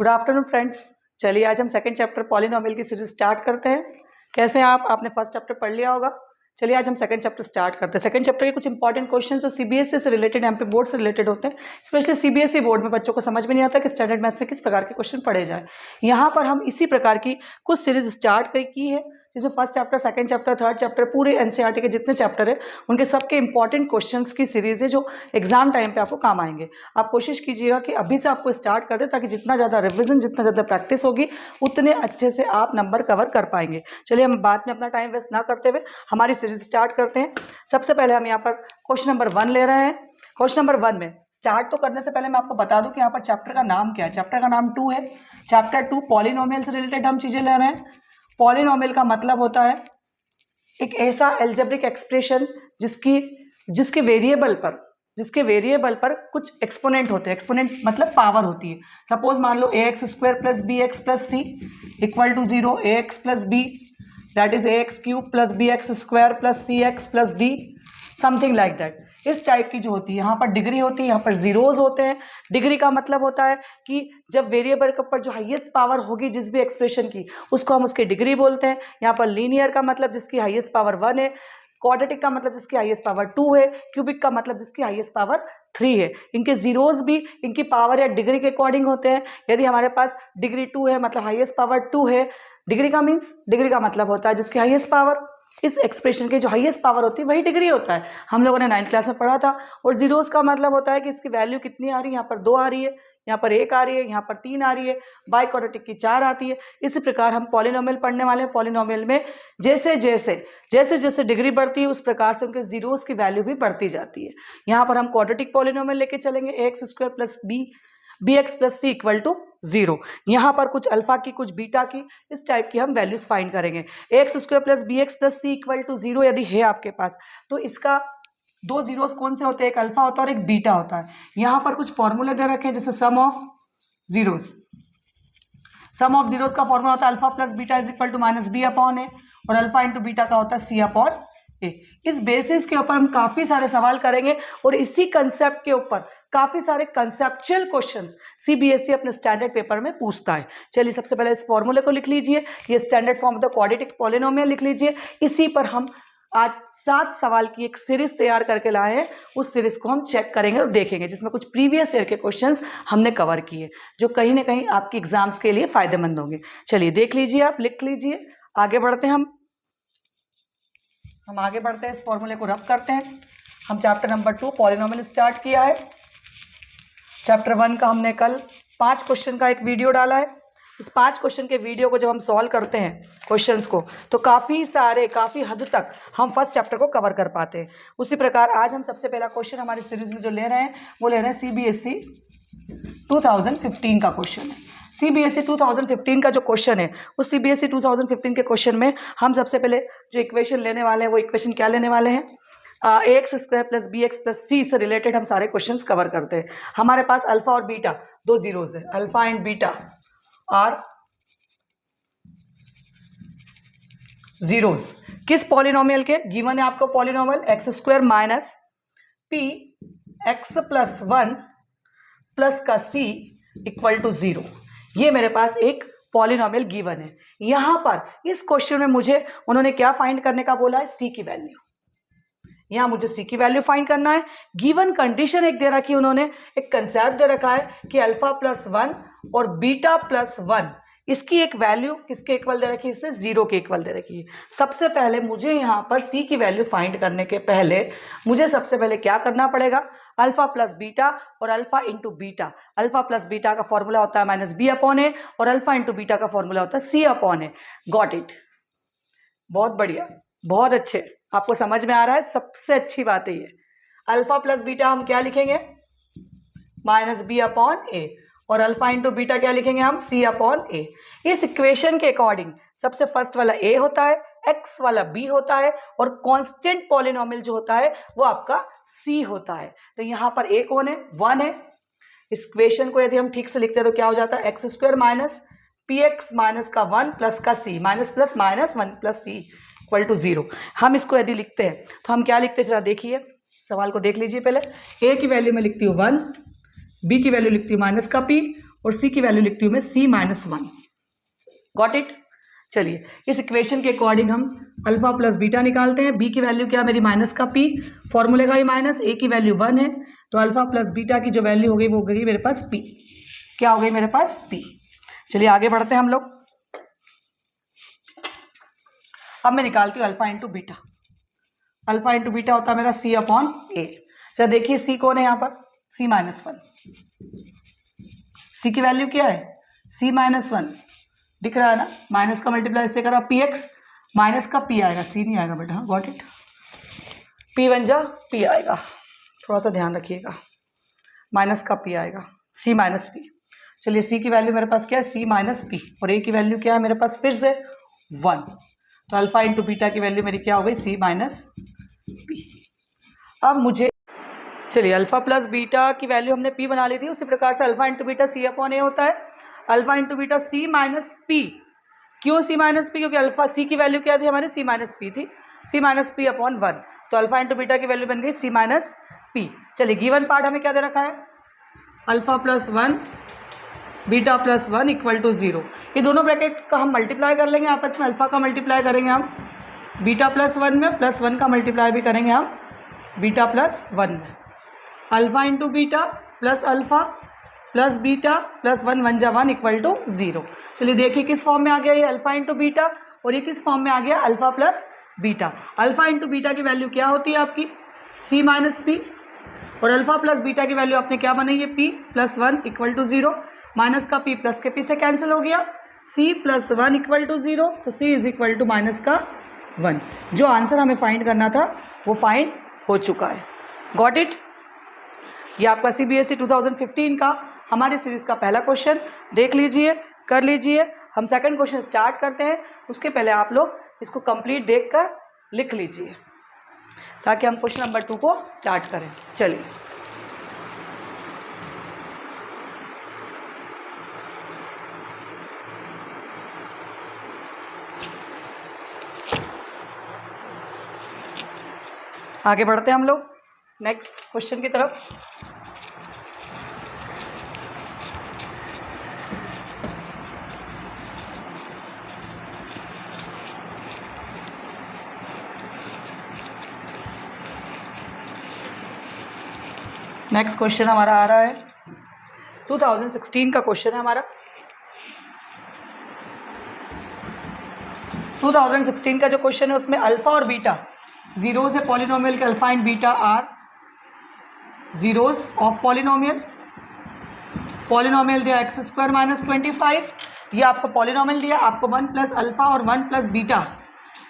Good afternoon friends. चलिए आज हम सेकंड चैप्टर पॉलिनोमियल की सीरीज स्टार्ट करते हैं। कैसे हैं आप? आपने फर्स्ट चैप्टर पढ़ लिया होगा। चलिए आज हम सेकंड चैप्टर स्टार्ट करते हैं। सेकंड चैप्टर के कुछ इंपॉर्टेंट क्वेश्चन जो सीबीएसई से रिलेटेड, एमपी बोर्ड से रिलेटेड होते हैं। स्पेशली सीबीएसई बोर्ड में बच्चों को समझ में नहीं आता कि स्टैंडर्ड मैथ्स में किस प्रकार के क्वेश्चन पढ़े जाए। यहाँ पर हम इसी प्रकार की कुछ सीरीज स्टार्ट की है, जिसमें first chapter, second chapter, third chapter, पूरे एनसीईआरटी के जितने चैप्टर है उनके सबके इंपॉर्टेंट क्वेश्चंस की सीरीज है जो एग्जाम टाइम पे आपको काम आएंगे। आप कोशिश कीजिएगा कि अभी से आपको स्टार्ट कर दे, ताकि जितना ज़्यादा रिविजन, जितना ज़्यादा प्रैक्टिस होगी उतने अच्छे से आप नंबर कवर कर पाएंगे। चलिए हम बाद में अपना टाइम वेस्ट ना करते हुए हमारी सीरीज स्टार्ट करते हैं। सबसे पहले हम यहाँ पर क्वेश्चन नंबर 1 ले रहे हैं। क्वेश्चन नंबर 1 में स्टार्ट तो करने से पहले मैं आपको बता दूं कि यहाँ पर चैप्टर का नाम क्या है। चैप्टर का नाम 2 है। चैप्टर 2 पॉलिनोमियल से रिलेटेड हम चीज़ें ले रहे हैं। पॉलिनोमियल का मतलब होता है एक ऐसा एल्जेब्रिक एक्सप्रेशन जिसके वेरिएबल पर कुछ एक्सपोनेंट होते हैं। एक्सपोनेंट मतलब पावर होती है। सपोज मान लो ax square plus B x plus C equal to 0, ax plus B that is ax cube plus B X square plus C X plus D, something like that. इस type की जो होती है, यहाँ पर डिग्री होती है, यहाँ पर जीरोज होते हैं। डिग्री का मतलब होता है कि जब वेरिएबल के ऊपर जो हाईएस्ट पावर होगी जिस भी एक्सप्रेशन की, उसको हम उसकी डिग्री बोलते हैं। यहाँ पर लीनियर का मतलब जिसकी हाईएस्ट पावर 1 है, क्वाड्रेटिक का मतलब जिसकी हाईएस्ट पावर 2 है, क्यूबिक का मतलब जिसकी हाईएस्ट पावर 3 है। इनके जीरोज भी इनकी पावर या डिग्री के अकॉर्डिंग होते हैं। यदि हमारे पास डिग्री 2 है मतलब हाईएस्ट पावर 2 है, डिग्री का मतलब होता है जिसकी हाईएस्ट पावर, इस एक्सप्रेशन की जो हाईएस्ट पावर होती है वही डिग्री होता है। हम लोगों ने 9th क्लास में पढ़ा था। और जीरोस का मतलब होता है कि इसकी वैल्यू कितनी आ रही है। यहाँ पर 2 आ रही है, यहाँ पर 1 आ रही है, यहाँ पर 3 आ रही है, बाई क्वाड्रेटिक की 4 आती है। इसी प्रकार हम पॉलिनोमियल पढ़ने वाले हैं। पॉलिनोमियल में जैसे जैसे डिग्री बढ़ती है उस प्रकार से उनके जीरोस की वैल्यू भी बढ़ती जाती है। यहाँ पर हम क्वाड्रेटिक पॉलिनोमियल लेके चलेंगे, X square plus B x plus C equal to 0। यहाँ पर कुछ अल्फा की, कुछ बीटा की, इस टाइप की हम वैल्यूज फाइंड करेंगे। X square plus B x plus C equal to 0 यदि है आपके पास, तो इसका 2 जीरोस कौन से होते हैं? एक अल्फा होता है और एक बीटा होता है। यहाँ पर कुछ फॉर्मूले दे रखे हैं, जैसे सम ऑफ जीरोस का फॉर्मूला होता है alpha plus beta is equal to minus b upon a, और अल्फा इंटू बीटा का होता है सी अपॉन ए। इस बेसिस के ऊपर हम काफी सारे सवाल करेंगे और इसी कंसेप्ट के ऊपर काफी सारे कंसेप्चुअल क्वेश्चंस सीबीएसई अपने स्टैंडर्ड पेपर में पूछता है। चलिए सबसे पहले इस फॉर्मूले को लिख लीजिए, ये standard form of the quadratic polynomial लिख लीजिए। इसी पर हम आज 7 सवाल की एक सीरीज तैयार करके लाए हैं। उस सीरीज को हम चेक करेंगे और देखेंगे, जिसमें कुछ प्रीवियस ईयर के क्वेश्चंस हमने कवर किए जो कहीं ना कहीं आपकी एग्जाम्स के लिए फायदेमंद होंगे। चलिए देख लीजिए, आप लिख लीजिए, आगे बढ़ते हैं। हम आगे बढ़ते हैं, इस फॉर्मूले को रब करते हैं। हम चैप्टर नंबर 2 पॉलिनोमियल स्टार्ट किया है। चैप्टर 1 का हमने कल 5 क्वेश्चन का एक वीडियो डाला है। इस 5 क्वेश्चन के वीडियो को जब हम सॉल्व करते हैं क्वेश्चंस को, तो काफ़ी हद तक हम फर्स्ट चैप्टर को कवर कर पाते हैं। उसी प्रकार आज हम सबसे पहला क्वेश्चन हमारी सीरीज में जो ले रहे हैं वो ले रहे हैं सीबीएसई 2015 का क्वेश्चन है। सीबीएसई 2015 का जो क्वेश्चन है, उस सीबीएसई 2015 के क्वेश्चन में हम सबसे पहले जो इक्वेशन लेने वाले हैं वो इक्वेशन क्या लेने वाले हैं? X square plus B x plus c से रिलेटेड हम सारे क्वेश्चंस कवर करते हैं। हमारे पास अल्फा और बीटा 2 जीरोस है, alpha and beta are zeros. किस पॉलिनोमियल के? गिवन है आपको polynomial x square minus p x plus 1 plus का सी इक्वल टू 0। ये मेरे पास एक पॉलिनोमियल गिवन है। यहां पर इस क्वेश्चन में मुझे उन्होंने क्या फाइंड करने का बोला है? सी की वैल्यू। यहां मुझे सी की वैल्यू फाइंड करना है। गिवन कंडीशन एक दे रखी, उन्होंने एक कंसेप्ट दे रखा है कि अल्फा प्लस 1 और बीटा प्लस 1, इसकी एक वैल्यू किसके इक्वल दे रखी है? इसने 0 के इक्वल दे रखी है। सबसे पहले मुझे यहाँ पर सी की वैल्यू फाइंड करने के पहले मुझे सबसे पहले क्या करना पड़ेगा? अल्फा प्लस बीटा और alpha into beta. Alpha plus beta का फॉर्मूला होता है माइनस बी अपॉन ए, और अल्फा इंटू बीटा का फॉर्मूला होता है सी अपॉन ए। Got it? बहुत बढ़िया, बहुत अच्छे, आपको समझ में आ रहा है। सबसे अच्छी बात है ये। अल्फा प्लस बीटा हम क्या लिखेंगे? माइनस बी अपॉन ए, और अल्फा इंटू बीटा क्या लिखेंगे हम? सी अपॉन ए। इस इक्वेशन के अकॉर्डिंग सबसे फर्स्ट वाला ए होता है, एक्स वाला बी होता है, और कांस्टेंट पॉलिनोमियल जो होता है वो आपका सी होता है। तो यहाँ पर ए कौन है? 1 है। इस इक्वेशन को यदि हम ठीक से लिखते हैं तो क्या हो जाता है? X square minus p x minus का 1 प्लस का c, minus plus minus 1 plus C equal to 0। हम इसको यदि लिखते हैं तो हम क्या लिखते हैं? जरा देखिए, सवाल को देख लीजिए। पहले ए की वैल्यू में लिखती हूँ 1, बी की वैल्यू लिखती हूँ माइनस का पी, और सी की वैल्यू लिखती हूँ मैं C-1। Got it. चलिए इस इक्वेशन के अकॉर्डिंग हम अल्फा प्लस बीटा निकालते हैं। बी की वैल्यू क्या मेरी माइनस का पी, फॉर्मूले का ही माइनस, ए की वैल्यू 1 है, तो अल्फा प्लस बीटा की जो वैल्यू हो गई वो हो गई मेरे पास पी। क्या हो गई मेरे पास पी। चलिए आगे बढ़ते हैं हम लोग। अब मैं निकालती हूँ alpha into beta. Alpha into beta होता है मेरा C/A। चलो देखिए सी कौन है यहाँ पर, C-1। सी की वैल्यू क्या है C-1, दिख रहा है ना, माइनस का मल्टीप्लाई इससे करा px, माइनस का p आएगा, c नहीं आएगा बेटा, हाँ गॉट इट। p बन जा p आएगा, थोड़ा सा ध्यान रखिएगा, माइनस का p आएगा, C-P। चलिए c की वैल्यू मेरे पास क्या है C-P, और a की वैल्यू क्या है मेरे पास फिर से 1, तो अल्फा इंटू बीटा की वैल्यू मेरी क्या हो गई C-P। अब मुझे चलिए अल्फा प्लस बीटा की वैल्यू हमने p बना ली थी, उसी प्रकार से अल्फा इंटू बीटा C/A होता है। Alpha into beta C-P। क्यों C-P? क्योंकि अल्फा c की वैल्यू क्या थी हमारी C-P थी, C-P/1, तो अल्फा इंटू बीटा की वैल्यू बन गई C-P। चलिए गिवन पार्ट हमें क्या दे रखा है, alpha plus 1 beta plus 1 equal to 0। ये दोनों ब्रैकेट का हम मल्टीप्लाई कर लेंगे आपस में, अल्फा का मल्टीप्लाई करेंगे हम बीटा प्लस 1 में, प्लस 1 का मल्टीप्लाई भी करेंगे हम बीटा प्लस 1 में। Alpha into beta plus alpha plus beta plus 1 1 जा 1 इक्वल टू 0। चलिए देखिए किस फॉर्म में आ गया ये अल्फा इंटू बीटा, और ये किस फॉर्म में आ गया alpha plus beta. Alpha into beta की वैल्यू क्या होती है आपकी C-P, और अल्फा प्लस बीटा की वैल्यू आपने क्या बनाई है p+1 इक्वल टू 0, माइनस का p प्लस के p से कैंसिल हो गया, c+1 इक्वल टू 0, तो c is equal to minus का 1। जो आंसर हमें फाइंड करना था वो फाइंड हो चुका है। Got it. ये आपका CBSE 2015 का हमारी सीरीज का पहला क्वेश्चन देख लीजिए, कर लीजिए। हम सेकंड क्वेश्चन स्टार्ट करते हैं, उसके पहले आप लोग इसको कंप्लीट देखकर लिख लीजिए ताकि हम क्वेश्चन नंबर 2 को स्टार्ट करें। चलिए आगे बढ़ते हैं हम लोग नेक्स्ट क्वेश्चन की तरफ। नेक्स्ट क्वेश्चन हमारा आ रहा है 2016 का क्वेश्चन है हमारा। 2016 का जो क्वेश्चन है उसमें अल्फा और बीटा जीरोज है पॉलिनोमियल के, alpha and beta are zeros of polynomial. Polynomial दिया x² - 25, ये आपको पॉलिनोमियल दिया, आपको 1 प्लस अल्फा और 1 प्लस बीटा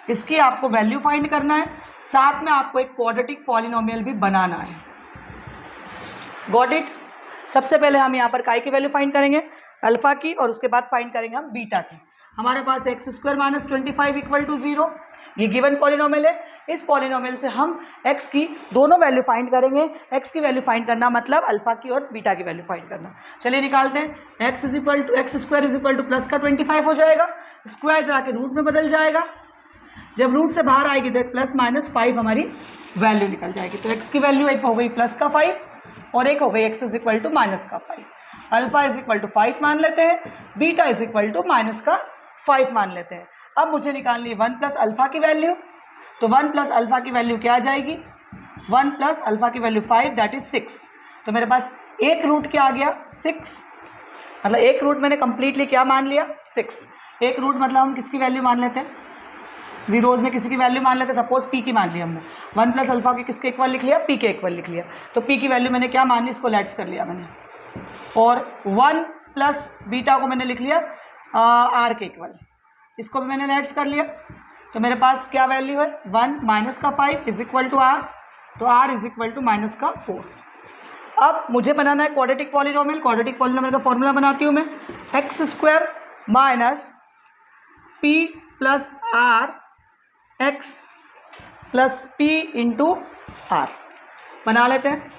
इसकी आपको वैल्यू फाइंड करना है, साथ में आपको एक क्वाड्रेटिक पॉलिनोमियल भी बनाना है। Got it. सबसे पहले हम यहाँ पर काय की वैल्यू फाइंड करेंगे अल्फा की, और उसके बाद फाइंड करेंगे हम बीटा की। हमारे पास x² - 25 इक्वल टू 0, ये गिवन पॉलिनोमियल है। इस पॉलिनोमियल से हम x की दोनों वैल्यू फाइंड करेंगे। x की वैल्यू फाइंड करना मतलब अल्फा की और बीटा की वैल्यू फाइंड करना। चलिए निकालते हैं। x² = प्लस का 25 हो जाएगा, स्क्वायर इधर आके रूट में बदल जाएगा, जब रूट से बाहर आएगी तो प्लस माइनस 5 हमारी वैल्यू निकल जाएगी। तो x की वैल्यू एक हो गई प्लस का 5 और एक हो गई x = माइनस का 5। अल्फा = 5 मान लेते हैं, बीटा = माइनस का 5 मान लेते हैं। अब मुझे निकालनी है 1 प्लस अल्फा की वैल्यू, तो 1 प्लस अल्फा की वैल्यू क्या आ जाएगी, 1 प्लस अल्फा की वैल्यू 5 दैट इज 6। तो मेरे पास एक रूट क्या आ गया 6, मतलब एक रूट मैंने कंप्लीटली क्या मान लिया 6। एक रूट मतलब हम किसकी वैल्यू मान लेते हैं, जीरोज में किसी की वैल्यू मान लेते हैं, सपोज p की मान लिया हमने, 1 प्लस अल्फा के किसके इक्वल लिख लिया, p के इक्वल लिख लिया। तो p की वैल्यू मैंने क्या मान ली, इसको लेट्स कर लिया मैंने, और 1 प्लस बीटा को मैंने लिख लिया r के इक्वल, इसको भी मैंने लेट्स कर लिया। तो मेरे पास क्या वैल्यू है 1 माइनस का 5 इज इक्वल टू r, तो r is equal to minus का 4। अब मुझे बनाना है क्वाड्रेटिक पॉलिनोमियल। क्वाड्रेटिक पॉलिनोमियल का फॉर्मूला बनाती हूँ मैं, x² minus p plus r x plus p into r बना लेते हैं।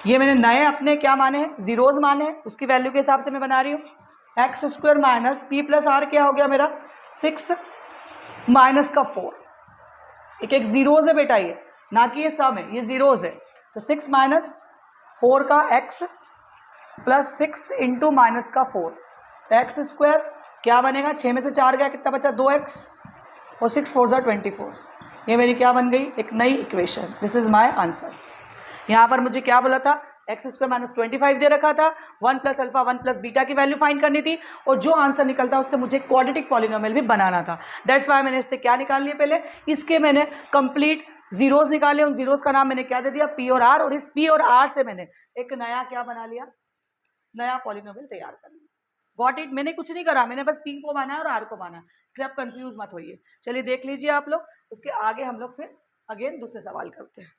ये मैंने नए अपने क्या माने हैं, जीरोज माने हैं, उसकी वैल्यू के हिसाब से मैं बना रही हूँ। x² minus p plus r क्या हो गया मेरा 6 माइनस का 4, एक एक जीरोज है बेटा, ये ना कि ये सम है, ये जीरोज है। तो 6 माइनस 4 का x प्लस 6 इंटू माइनस का 4, एक्स स्क्वायर क्या बनेगा, 6 में से 4 गया, कितना बचा 2x, और 6 4 ज़ा 24, ये मेरी क्या बन गई, एक नई equation. This is my answer. यहाँ पर मुझे क्या बोला था, एक्स स्क्वायर माइनस 25 दे रखा था, 1 प्लस अल्फा 1 प्लस बीटा की वैल्यू फाइंड करनी थी, और जो आंसर निकलता उससे मुझे क्वाड्रेटिक पॉलिनोमियल भी बनाना था। दैट्स वाई मैंने इससे क्या निकाल लिया, पहले इसके मैंने कंप्लीट जीरोस निकाले, उन जीरोस का नाम मैंने क्या दे दिया, पी और आर, और इस पी और आर से मैंने एक नया क्या बना लिया, नया पॉलिनोमियल तैयार कर लिया। गॉट इट, मैंने कुछ नहीं करा, मैंने बस पी को माना और आर को माना, इसलिए आप कंफ्यूज मत होइए। चलिए देख लीजिए आप लोग, उसके आगे हम लोग फिर अगेन दूसरे सवाल करते हैं।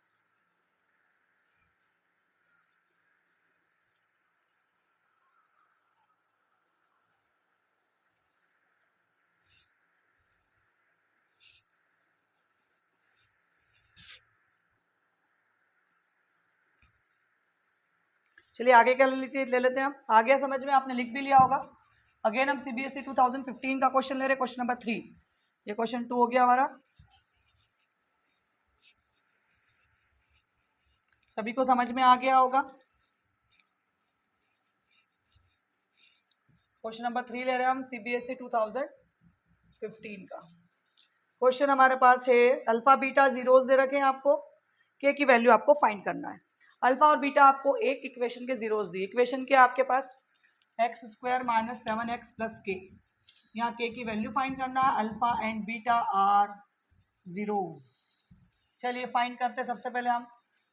चलिए आगे क्या ले लीजिए, ले लेते हैं हम। आ गया समझ में, आपने लिख भी लिया होगा। अगेन हम सीबीएसई 2015 का क्वेश्चन ले रहे, क्वेश्चन नंबर 3। ये क्वेश्चन 2 हो गया हमारा, सभी को समझ में आ गया होगा। क्वेश्चन नंबर 3 ले रहे हैं हम सीबीएसई 2015 का। क्वेश्चन हमारे पास है, अल्फा बीटा जीरोस दे रखे हैं आपको, के की वैल्यू आपको फाइंड करना है। अल्फा और बीटा आपको एक इक्वेशन के जीरोस दी, इक्वेशन के आपके पास x square minus 7x plus k, यहाँ के की वैल्यू फाइंड करना है। Alpha and beta are zeros. चलिए फाइंड करते हैं। सबसे पहले हम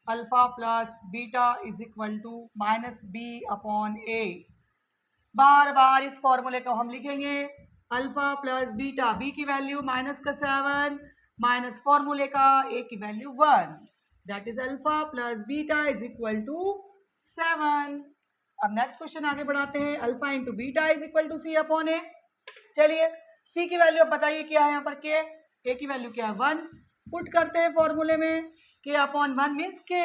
alpha plus beta is equal to minus b upon a, बार बार इस फॉर्मूले को हम लिखेंगे, अल्फा प्लस बीटा, बी की वैल्यू माइनस का 7 माइनस फॉर्मूले का ए की value 1, that is alpha plus beta is equal to 7। अब नेक्स्ट क्वेश्चन आगे बढ़ाते हैं, alpha into beta is equal to C upon A. चलिए सी की वैल्यू अब बताइए क्या है यहाँ पर, के की वैल्यू क्या है 1, पुट करते हैं फॉर्मूले में, के अपॉन 1 मीन्स के,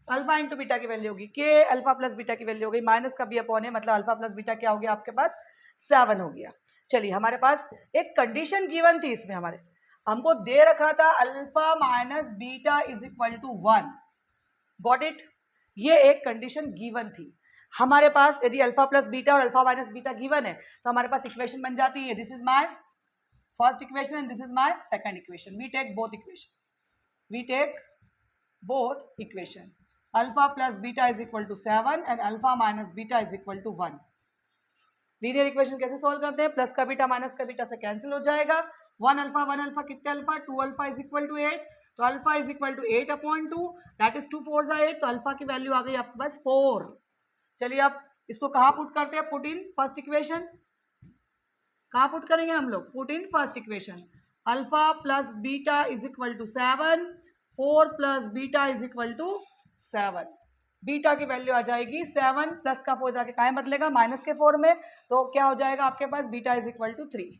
अल्फा इंटू बीटा की वैल्यू होगी के, अल्फा प्लस बीटा की वैल्यू हो गई माइनस का बी अपॉन है, मतलब अल्फा प्लस बीटा क्या हो गया आपके पास 7 हो गया। चलिए हमारे पास एक कंडीशन गिवन थी, इसमें हमारे हमको दे रखा था alpha minus beta is equal to 1, got it, ये एक कंडीशन गिवन थी हमारे पास। यदि अल्फा प्लस बीटा और अल्फा माइनस बीटा गिवन है तो हमारे पास इक्वेशन बन जाती है, this is my first equation and this is my second equation, we take both equation, we take both equation, alpha plus beta is equal to 7 and alpha minus beta is equal to 1। Linear equation कैसे solve करते हैं, plus का beta minus का beta से cancel हो जाएगा, 1 alpha कितने alpha 2 alpha is equal to 8, तो alpha is equal to 8 upon 2, that is 2 4 ज़ा 8, तो अल्फा की वैल्यू आ गई आपके पास 4। चलिए अब इसको कहाँ पुट करते हैं, पुट इन फर्स्ट इक्वेशन, कहाँ पुट करेंगे हम लोग, put in first equation, alpha plus beta is equal to 7, 4 plus beta is equal to 7, beta की वैल्यू आ जाएगी 7 प्लस का 4 जाके काय बदलेगा माइनस के 4 में, तो क्या हो जाएगा आपके पास बीटा इज इक्वल टू 3।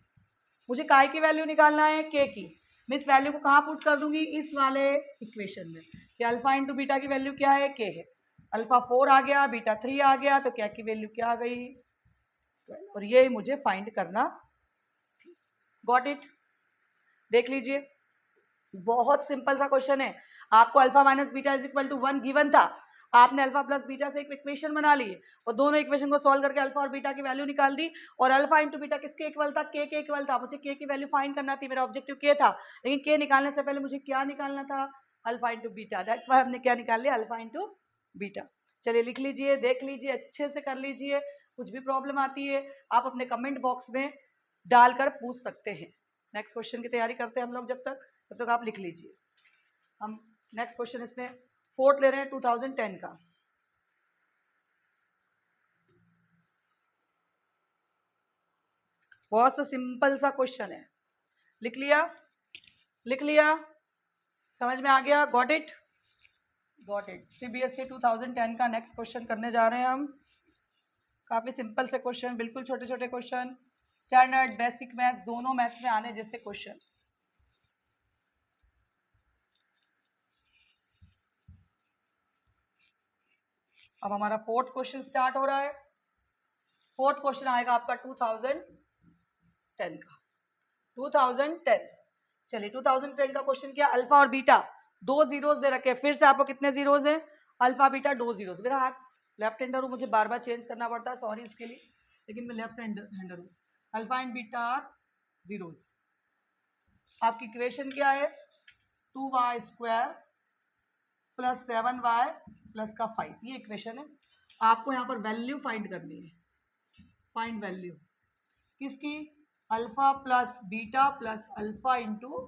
मुझे काय की वैल्यू निकालना है, के की, मैं इस वैल्यू को कहाँ पुट कर दूंगी, इस वाले इक्वेशन में, कि अल्फा इंटू बीटा की वैल्यू क्या है, के है, अल्फा 4 आ गया, बीटा 3 आ गया, तो क्या की वैल्यू क्या आ गई 12, और ये मुझे फाइंड करना थी। गॉट इट, देख लीजिए बहुत सिंपल सा क्वेश्चन है। आपको alpha minus beta is equal to 1 given था, आपने अल्फा प्लस बीटा से एक इक्वेशन बना ली और दोनों इक्वेशन को सॉल्व करके अल्फा और बीटा की वैल्यू निकाल दी, और अल्फा इंटू बीटा किसके इक्वल था, के इक्वल था। मुझे के की वैल्यू फाइंड करना थी, मेरा ऑब्जेक्टिव के था, लेकिन के निकालने से पहले मुझे क्या निकालना था, alpha into beta, that's why हमने क्या निकाल लिया, अल्फा इंटू बीटा। चलिए लिख लीजिए, देख लीजिए, अच्छे से कर लीजिए, कुछ भी प्रॉब्लम आती है आप अपने कमेंट बॉक्स में डालकर पूछ सकते हैं। नेक्स्ट क्वेश्चन की तैयारी करते हैं हम लोग, जब तक आप लिख लीजिए। हम नेक्स्ट क्वेश्चन इसमें फोर्थ ले रहे हैं 2010 का। बहुत सा सिंपल सा क्वेश्चन है, लिख लिया, समझ में आ गया, गॉट इट, सीबीएसई 2010 का नेक्स्ट क्वेश्चन करने जा रहे हैं हम। काफी सिंपल से क्वेश्चन, बिल्कुल छोटे छोटे क्वेश्चन, स्टैंडर्ड बेसिक मैथ्स दोनों मैथ्स में आने जैसे क्वेश्चन। अब हमारा फोर्थ क्वेश्चन स्टार्ट हो रहा है। फोर्थ क्वेश्चन आएगा आपका 2010 का, 2010। चलिए 2010 का क्वेश्चन क्या, अल्फा और बीटा दो जीरोस दे रखे हैं, फिर से आपको कितने जीरोस हैं, अल्फा बीटा दो जीरोस, मेरा हाथ लेफ्ट हैंडर हूँ, मुझे बार बार चेंज करना पड़ता है, सॉरी इसके लिए, लेकिन मैं लेफ्ट हैंडर हूँ। Alpha and beta are zeros. आपकी इक्वेशन क्या है? 2y² प्लस 7y प्लस का 5, ये इक्वेशन है। आपको यहाँ पर वैल्यू फाइंड करनी है, फाइंड वैल्यू किसकी? Alpha plus beta plus alpha into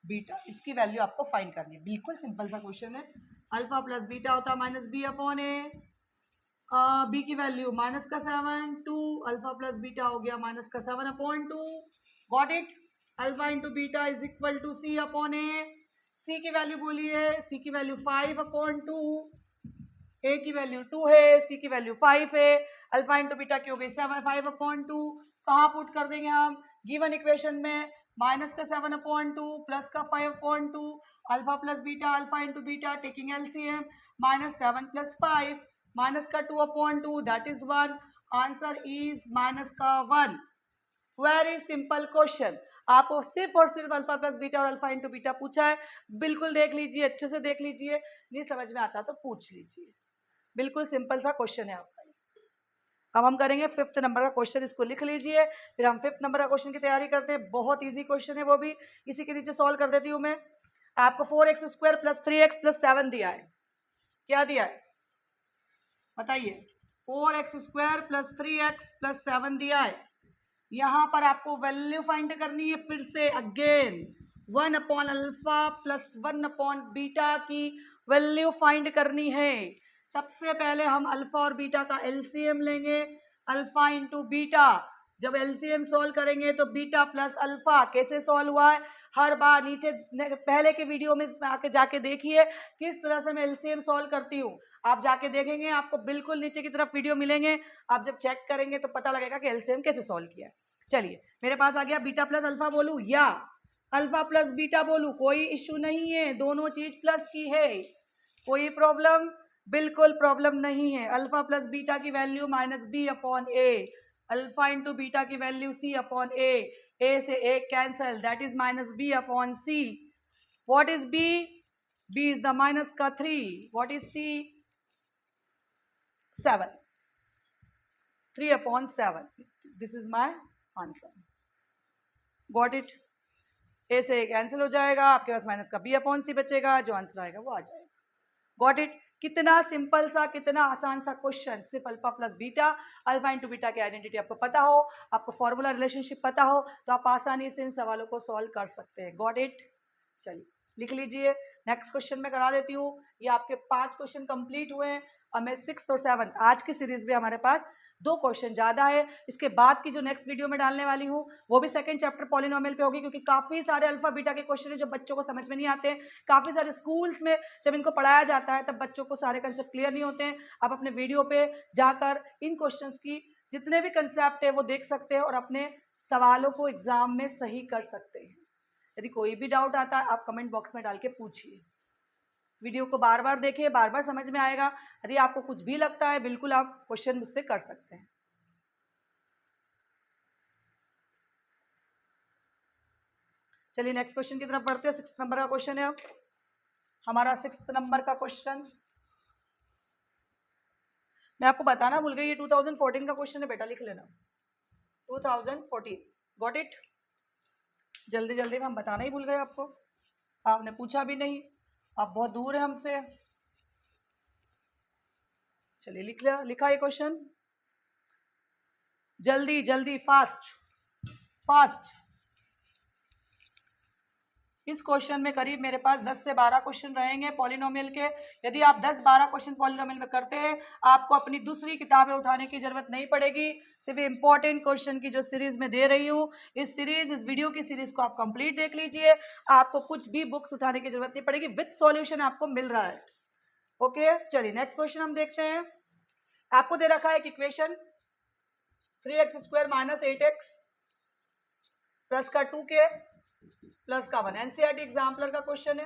beta, इसकी वैल्यू आपको फाइंड करनी है। बिल्कुल सिंपल सा क्वेश्चन है। अल्फा प्लस बीटा होता है माइनस बी अपॉन ए, बी की वैल्यू माइनस का 7, 2 अल्फा प्लस बीटा हो गया माइनस का 7 upon 2, got it. Alpha into beta is equal to C upon a, c की वैल्यू बोलिए, सी की वैल्यू 5 अपॉन 2, ए की वैल्यू 2 है, सी की वैल्यू 5 है, अल्फा इंटू बीटा की हो गई 7 5 अपॉन 2, कहाँ पुट कर देंगे हम? गिवन इक्वेशन में, माइनस का 7 अपॉन 2 प्लस का 5 upon 2, alpha plus beta, alpha into beta taking LCM, minus 7 plus 5 minus का 2 upon 2 that is 1, answer is minus का 1। वेरी सिंपल क्वेश्चन, आपको सिर्फ और सिर्फ अल्फा प्लस बीटा और अल्फा इंटू बीटा पूछा है। बिल्कुल देख लीजिए, अच्छे से देख लीजिए, नहीं समझ में आता तो पूछ लीजिए। बिल्कुल सिंपल सा क्वेश्चन है आपका। अब हम करेंगे 5th नंबर का क्वेश्चन, इसको लिख लीजिए, फिर हम 5th नंबर का क्वेश्चन की तैयारी करते हैं। बहुत इजी क्वेश्चन है वो भी, इसी के नीचे सॉल्व कर देती हूँ मैं। आपको 4x² प्लस 3x प्लस 7 दिया है, क्या दिया है बताइए? 4x² प्लस 3x प्लस 7 दिया है। यहाँ पर आपको वैल्यू फाइंड करनी है, फिर से again 1 upon alpha plus 1 upon beta की वैल्यू फाइंड करनी है। सबसे पहले हम अल्फा और बीटा का एलसीएम लेंगे, अल्फा इंटू बीटा। जब एलसीएम सॉल्व करेंगे तो बीटा प्लस अल्फा कैसे सॉल्व हुआ है, हर बार नीचे पहले के वीडियो में आके जाके देखिए किस तरह से मैं एलसीएम सॉल्व करती हूँ। आप जाके देखेंगे, आपको बिल्कुल नीचे की तरफ वीडियो मिलेंगे, आप जब चेक करेंगे तो पता लगेगा कि एलसीएम कैसे सॉल्व किया है। चलिए, मेरे पास आ गया बीटा प्लस अल्फा बोलूं या अल्फा प्लस बीटा बोलूं, कोई इश्यू नहीं है, दोनों चीज प्लस की है, कोई प्रॉब्लम? बिल्कुल प्रॉब्लम नहीं है। अल्फा प्लस बीटा की value minus b upon a, alpha into beta की वैल्यू सी अपॉन ए से a cancel, that is minus b upon c. What is b? B is the minus का 3, what is c? 7, 3 अपॉन 7, this is my answer. Got it? A से cancel हो जाएगा, आपके पास minus का b upon c बचेगा, जो आंसर आएगा वो आ जाएगा। Got it? कितना सिंपल सा, कितना आसान सा क्वेश्चन। सिर्फ alpha plus beta, alpha into beta की आइडेंटिटी आपको पता हो, आपको फॉर्मूला रिलेशनशिप पता हो, तो आप आसानी से इन सवालों को सॉल्व कर सकते हैं। Got it? चलिए लिख लीजिए, नेक्स्ट क्वेश्चन में करा देती हूँ। ये आपके 5 क्वेश्चन कंप्लीट हुए हैं, और मैं 6th और 7th आज की सीरीज में हमारे पास 2 क्वेश्चन ज़्यादा है। इसके बाद की जो नेक्स्ट वीडियो में डालने वाली हूँ वो भी 2nd चैप्टर पॉलिनोमियल पे होगी, क्योंकि काफ़ी सारे अल्फा बीटा के क्वेश्चन है जो बच्चों को समझ में नहीं आते हैं। काफ़ी सारे स्कूल्स में जब इनको पढ़ाया जाता है तब बच्चों को सारे कंसेप्ट क्लियर नहीं होते हैं। आप अपने वीडियो पे जाकर इन क्वेश्चंस की जितने भी कंसेप्ट है वो देख सकते हैं और अपने सवालों को एग्जाम में सही कर सकते हैं। यदि कोई भी डाउट आता है आप कमेंट बॉक्स में डाल के पूछिए। वीडियो को बार बार देखिए, बार बार समझ में आएगा। यदि आपको कुछ भी लगता है बिल्कुल आप क्वेश्चन मुझसे कर सकते हैं। चलिए नेक्स्ट क्वेश्चन की तरफ बढ़ते हैं। 6th नंबर का क्वेश्चन है अब हमारा। 6th नंबर का क्वेश्चन मैं आपको बताना भूल गई, ये 2014 का क्वेश्चन है बेटा, लिख लेना 2014। Got it? जल्दी जल्दी में हम बताना ही भूल गए आपको, आपने पूछा भी नहीं, आप बहुत दूर है हमसे। चलिए लिख लिया, लिखा ये क्वेश्चन, जल्दी जल्दी, फास्ट फास्ट। इस क्वेश्चन में करीब मेरे पास 10 से 12 क्वेश्चन रहेंगे पॉलिनोमियल के। यदि आप 10-12 क्वेश्चन पॉलिनोमियल में करते हैं आपको अपनी दूसरी किताबें उठाने की जरूरत नहीं पड़ेगी। सिर्फ इंपॉर्टेंट क्वेश्चन की जो सीरीज में दे रही हूँ, इस वीडियो की सीरीज को आप कंप्लीट देख लीजिए, आपको कुछ भी बुक्स उठाने की जरूरत नहीं पड़ेगी, विद सॉल्यूशन आपको मिल रहा है। ओके, चलिए नेक्स्ट क्वेश्चन हम देखते हैं। आपको दे रखा है एक equation 3x² minus 8x plus का 2k प्लस का 1, एनसीईआरटी एग्जाम्पलर का क्वेश्चन है,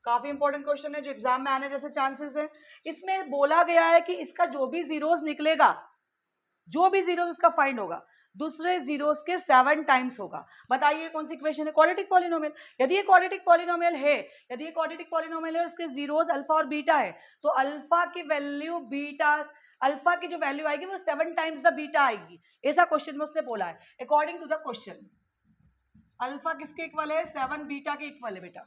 काफी इंपॉर्टेंट क्वेश्चन है जो एग्जाम में आने जैसे चांसेस है। इसमें बोला गया है कि इसका जो भी जीरोस निकलेगा जो भी जीरोस उसका फाइंड होगा दूसरे जीरोस के 7 टाइम्स होगा। बताइए कौन सी इक्वेशन है? Quadratic polynomial. यदि ये क्वाड्रेटिक पॉलिनोमियल है, यदि ये क्वाड्रेटिक पॉलिनोमियल है, उसके जीरोस अल्फा और बीटा है, तो अल्फा की वैल्यू बीटा, अल्फा की जो वैल्यू आएगी वो 7 टाइम्स द बीटा आएगी। ऐसा क्वेश्चन में उसने बोला है। According to the question alpha किसके इक्वल है? 7 बीटा के इक्वल है बेटा।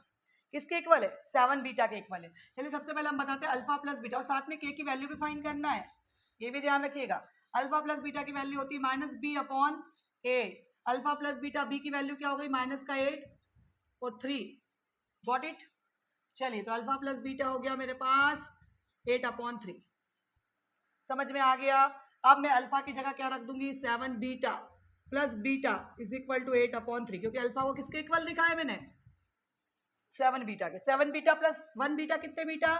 किसके इक्वल है? 7 बीटा के इक्वल है। चलिए सबसे पहले हम बताते हैं अल्फा प्लस बीटा, और साथ में के की वैल्यू भी फाइंड करना है, ये भी ध्यान रखिएगा। अल्फा प्लस बीटा की वैल्यू होती है minus b upon a. Alpha plus beta, b की वैल्यू क्या हो गई? माइनस का 8 और 3। Got it? चलिए तो अल्फा प्लस बीटा हो गया मेरे पास 8 अपॉन 3। समझ में आ गया? अब मैं अल्फा की जगह क्या रख दूंगी? 7 beta plus beta is equal to 8 upon 3, क्योंकि अल्फा को किसके इक्वल लिखा है मैंने? 7 बीटा के। 7 बीटा प्लस 1 बीटा कितने beta?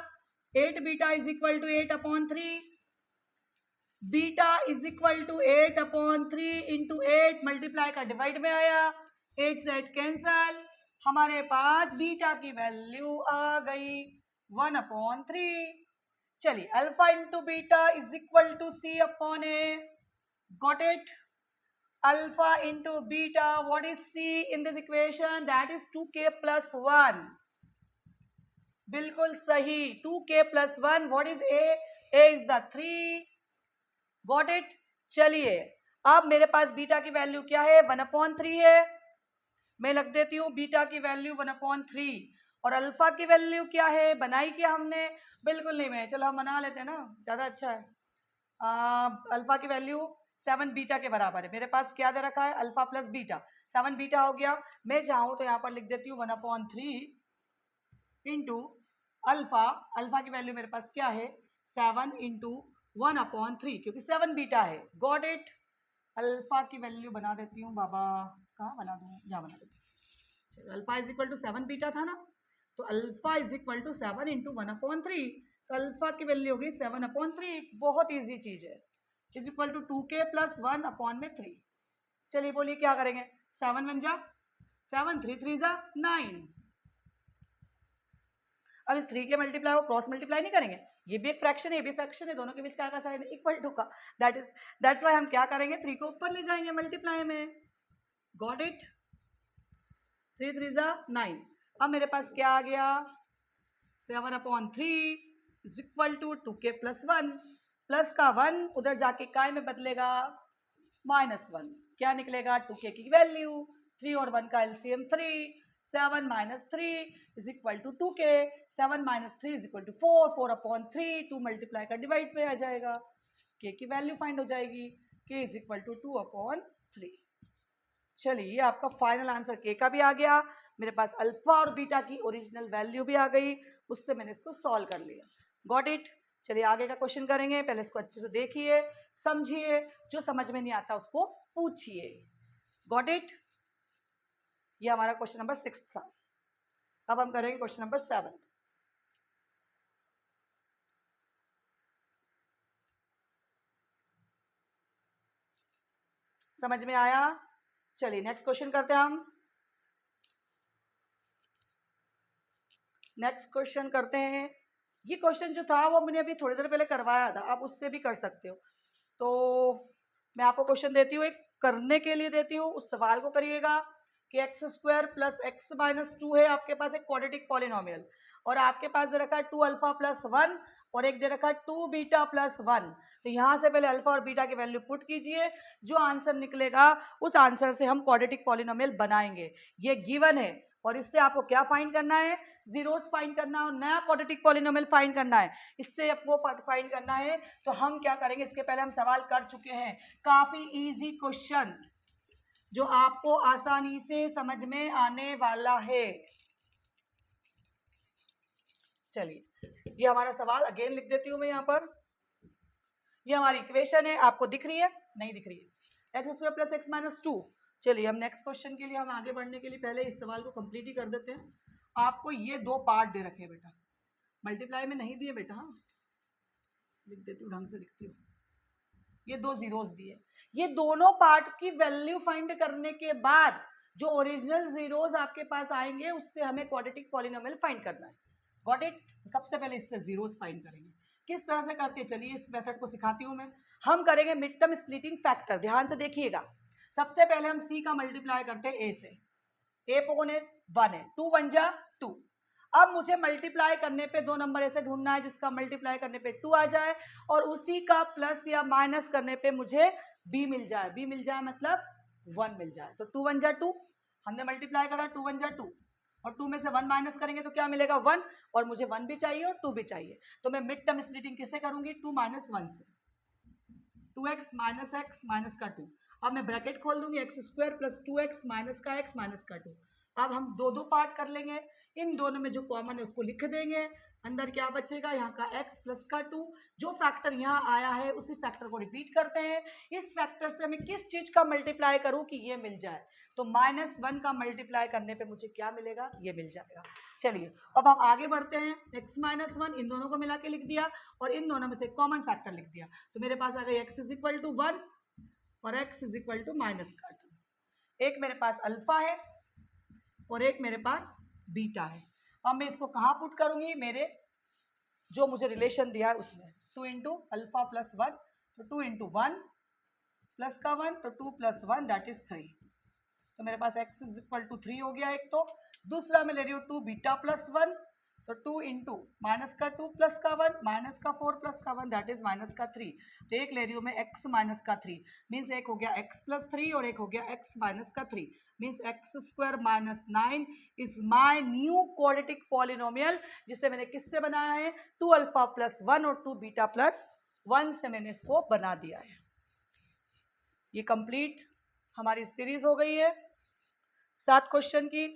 8 beta is equal to 8 upon 3। Beta is equal to 8 upon 3 into 8 multiply का डिवाइड में आया, 8 से 8 कैंसल, हमारे पास बीटा की वैल्यू आ गई 1 अपॉन 3। चलिए alpha into beta is equal to C upon A. Got it? Alpha into beta, what is C in this equation? That is 2k plus 1। बिल्कुल सही, 2k plus 1। What is A? A is the 3। Got it? चलिए अब मेरे पास beta की value क्या है? 1/3 है। मैं लिख देती हूँ बीटा की वैल्यू 1/3। और अल्फा की वैल्यू क्या है? बनाई क्या हमने? बिल्कुल नहीं, मैं चलो हम बना लेते हैं ना, ज़्यादा अच्छा है। अल्फा की वैल्यू 7 बीटा के बराबर है। मेरे पास क्या दे रखा है? Alpha plus beta. 7 बीटा हो गया। मैं चाहूँ तो यहाँ पर लिख देती हूँ 1/3 इंटू अल्फा। अल्फा की वैल्यू मेरे पास क्या है? 7 इंटू 1/3, क्योंकि 7 बीटा है। Got it? अल्फा की वैल्यू बना देती हूँ बाबा, कहाँ बना दूँ? यहाँ बना देती हूँ। चलो alpha is equal to 7 beta था ना, तो alpha is equal to 7 into 1/3, तो अल्फा की वैल्यू होगी 7/3। बहुत ईजी चीज है। Is equal to 2k plus 1/3। चलिए बोलिए क्या करेंगे? 7 बन जा 7, 3 3 जा 9। अब इस 3 के मल्टीप्लाई को क्रॉस मल्टीप्लाई नहीं करेंगे, ये भी एक फ्रैक्शन है, ये भी फ्रैक्शन है, दोनों के बीच क्या का साइन है? इक्वल टू का। दैट्स व्हाई हम क्या करेंगे? 3 को ऊपर ले जाएंगे मल्टीप्लाई में। Got it? 3 3 जा 9। अब मेरे पास क्या आ गया? 7/3 is equal to 2k plus 1। Plus का 1 उधर जाके काय में बदलेगा? -1। क्या निकलेगा? 2k की वैल्यू 3 और 1 का LCM 3। 7 minus 3 is equal to 2k। 7 minus 3 is equal to 4। 4/3 2 multiply का डिवाइड पे आ जाएगा, k की वैल्यू फाइंड हो जाएगी। k is equal to 2/3। चलिए ये आपका फाइनल आंसर k का भी आ गया। मेरे पास अल्फा और बीटा की ओरिजिनल वैल्यू भी आ गई, उससे मैंने इसको सॉल्व कर लिया। Got it? चलिए आगे का क्वेश्चन करेंगे। पहले इसको अच्छे से देखिए, समझिए, जो समझ में नहीं आता उसको पूछिए। Got it? ये हमारा क्वेश्चन नंबर 6 था। अब हम करेंगे क्वेश्चन नंबर 7। समझ में आया? चलिए नेक्स्ट क्वेश्चन करते हैं हम। नेक्स्ट क्वेश्चन करते हैं। ये क्वेश्चन जो था वो मैंने अभी थोड़ी देर पहले करवाया था, आप उससे भी कर सकते हो। तो मैं आपको क्वेश्चन देती हूँ, एक करने के लिए देती हूँ, उस सवाल को करिएगा कि x² प्लस x माइनस 2 है आपके पास एक क्वाड्रेटिक पॉलिनोमियल, और आपके पास दे रखा है 2 अल्फा प्लस 1 और एक दे रखा है 2 बीटा प्लस 1। तो यहाँ से पहले अल्फा और बीटा की वैल्यू पुट कीजिए, जो आंसर निकलेगा उस आंसर से हम क्वाड्रेटिक पॉलिनोमियल बनाएंगे। ये गिवन है, और इससे आपको क्या फाइंड करना है? जीरोस फाइंड करना है और नया क्वाड्रेटिक पॉलिनोमियल फाइंड करना है। इससे आपको फाइंड करना है, तो हम क्या करेंगे? इसके पहले हम सवाल कर चुके हैं, काफी इजी क्वेश्चन जो आपको आसानी से समझ में आने वाला है। चलिए ये हमारा सवाल अगेन लिख देती हूं मैं यहाँ पर। ये हमारी इक्वेशन है, आपको दिख रही है? नहीं दिख रही है। x² plus x minus 2। चलिए हम नेक्स्ट क्वेश्चन के लिए, हम आगे बढ़ने के लिए पहले इस सवाल को कंप्लीट ही कर देते हैं। आपको ये 2 पार्ट दे रखे हैं बेटा, मल्टीप्लाई में नहीं दिए बेटा, लिख देती हूँ, ढंग से लिखती हूँ। ये 2 जीरोस दिए, ये दोनों पार्ट की वैल्यू फाइंड करने के बाद जो ओरिजिनल जीरोस आपके पास आएंगे उससे हमें क्वाड्रेटिक पॉलिनोमियल फाइंड करना है। Got it? सबसे पहले इससे जीरोस फाइंड करेंगे। किस तरह से करते हैं, चलिए इस मेथड को सिखाती हूँ मैं। हम करेंगे मिड टर्म स्प्लिटिंग फैक्टर, ध्यान से देखिएगा। सबसे पहले हम सी का मल्टीप्लाई करते हैं ए से, ए पोन 1 है, 2 1 जा 2। अब मुझे मल्टीप्लाई करने पे दो नंबर ऐसे ढूंढना है जिसका मल्टीप्लाई करने पे 2 आ जाए और उसी का प्लस या माइनस करने पे मुझे बी मिल जाए, बी मिल जाए मतलब 1 मिल जाए। तो 2 1 जा 2, हमने मल्टीप्लाई करा 2 1 जा 2 और 2 में से 1 माइनस करेंगे तो क्या मिलेगा 1, और मुझे 1 भी चाहिए और 2 भी चाहिए। तो मैं मिड टर्म स्प्लिटिंग किससे करूंगी, 2 - 1 से, 2x - x माइनस का 2। अब मैं ब्रैकेट खोल दूंगी, x² + 2x माइनस का x माइनस का 2। अब हम दो पार्ट कर लेंगे, इन दोनों में जो कॉमन है उसको लिख देंगे, अंदर क्या बचेगा, यहाँ का x + का 2। जो फैक्टर यहाँ आया है उसी फैक्टर को रिपीट करते हैं। इस फैक्टर से मैं किस चीज का मल्टीप्लाई करूं कि ये मिल जाए, तो -1 का मल्टीप्लाई करने पे मुझे क्या मिलेगा, ये मिल जाएगा। चलिए अब हम आगे बढ़ते हैं, x - 1 इन दोनों को मिला के लिख दिया और इन दोनों में से कॉमन फैक्टर लिख दिया, तो मेरे पास आ गई x = 1 और x = -2। एक मेरे पास अल्फा है और एक मेरे पास बीटा है। अब मैं इसको कहाँ पुट करूंगी, मेरे जो मुझे रिलेशन दिया है उसमें, 2 × अल्फा + 1, तो 2 × 1 प्लस का 1, तो 2 + 1 दैट इज 3। तो मेरे पास x = 3 हो गया एक। तो दूसरा मैं ले रही हूँ 2 बीटा + 1, तो 2 × -2 प्लस का 1 -4 प्लस का 1 दैट इज -3। तो एक ले रही हूँ मैं x -3, मीन्स एक हो गया x + 3 और एक हो गया x -3, means x² - 9 is my new quadratic polynomial, जिसे मैंने किससे बनाया है, 2 अल्फा + 1 और 2 बीटा + 1 से मैंने इसको बना दिया है। ये कंप्लीट हमारी सीरीज हो गई है 7 क्वेश्चन की।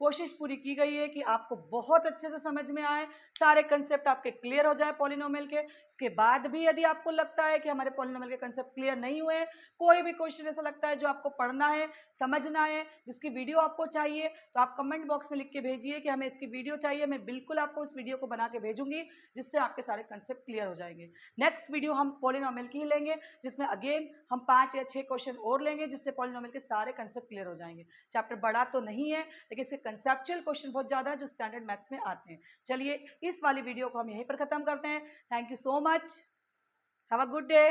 कोशिश पूरी की गई है कि आपको बहुत अच्छे से समझ में आए, सारे कंसेप्ट आपके क्लियर हो जाए पॉलिनोमियल के। इसके बाद भी यदि आपको लगता है कि हमारे पॉलिनोमियल के कंसेप्ट क्लियर नहीं हुए, कोई भी क्वेश्चन ऐसा लगता है जो आपको पढ़ना है, समझना है, जिसकी वीडियो आपको चाहिए, तो आप कमेंट बॉक्स में लिख के भेजिए कि हमें इसकी वीडियो चाहिए। मैं बिल्कुल आपको उस वीडियो को बना के भेजूंगी जिससे आपके सारे कंसेप्ट क्लियर हो जाएंगे। नेक्स्ट वीडियो हम पॉलिनोमियल की ही लेंगे, जिसमें अगेन हम 5 या 6 क्वेश्चन और लेंगे, जिससे पॉलिनोमियल के सारे कंसेप्ट क्लियर हो जाएंगे। चैप्टर बड़ा तो नहीं है, लेकिन इसके कंसेप्चुअल क्वेश्चन बहुत ज्यादा है जो स्टैंडर्ड मैथ्स में आते हैं। चलिए इस वाली वीडियो को हम यहीं पर खत्म करते हैं। Thank you so much, have a good day.